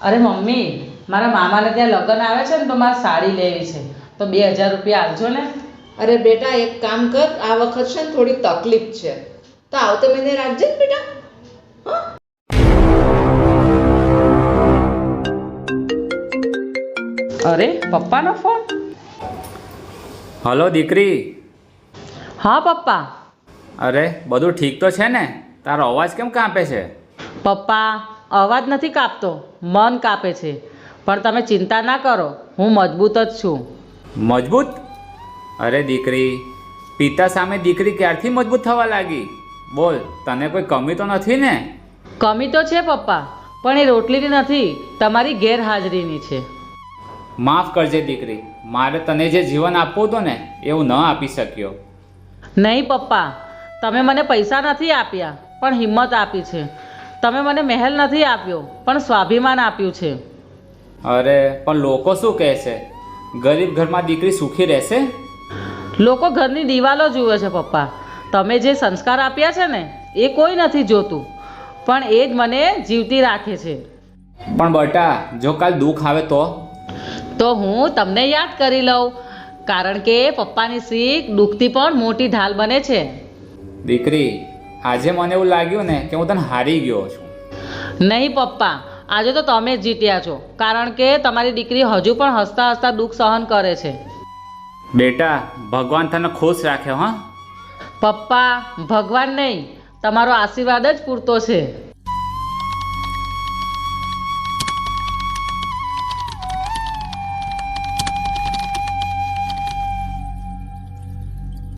અરે મમ્મી, મારા મામાને ત્યાં લગ્ન આવે છે ને તો મારે સાડી લેવી છે, તો 2000 રૂપિયા આપજો ને. અરે બેટા એક કામ કર, આ વખત છે ને થોડી તકલીફ છે, તો આવતે મહિને રાખજે ને બેટા. અરે પપ્પાનો ફોન. હલો દીકરી. હા પપ્પા. અરે બધું ઠીક તો છે ને? તારો અવાજ કેમ કાપે છે? પપ્પા, અવાજ નથી કાપતો, મન કાપે છે. પણ તમે ચિંતા ના કરો, હું મજબૂત જ છું. મજબૂત? અરે દીકરી, પિતા સામે દીકરી ક્યારથી મજબૂત થવા લાગી? બોલ, તને કોઈ કમી તો નથી ને? કમી તો છે પપ્પા, પણ એ રોટલીની નથી, તમારી ગેરહાજરીની છે. માફ કરજે દીકરી, મારે તને જે જીવન આપવું હતું ને એવું ન આપી શક્યો. નહીં પપ્પા, તમે મને પૈસા નથી આપ્યા પણ હિંમત આપી છે. તમે મને મહેલ નથી આપ્યો પણ સ્વાભિમાન આપ્યું છે. અરે પણ લોકો શું કહેશે? ગરીબ ઘરમાં દીકરી સુખી રહેશે? લોકો ઘરની દિવાલો જુએ છે પપ્પા. તમે જે સંસ્કાર આપ્યા છે ને એ કોઈ નથી જોતું, પણ એ જ મને જીવતી રાખે છે. પણ બટા, જો કાલ દુઃખ આવે તો હું તમને યાદ કરી લઉં, કારણ કે પપ્પાની શીખ દુઃખથી પણ મોટી ઢાલ બને છે. દીકરી, આજે મને એવું લાગ્યું ને કે હું તને હારી ગયો છું. નહીં પપ્પા, આજે તો તમે જ જીત્યા છો, કારણ કે તમારી દીકરી હજુ પણ હસતા હસતા દુઃખ સહન કરે છે. બેટા, ભગવાન તને ખુશ રાખે. હા પપ્પા, ભગવાન નહીં, તમારો આશીર્વાદ જ પૂરતો છે.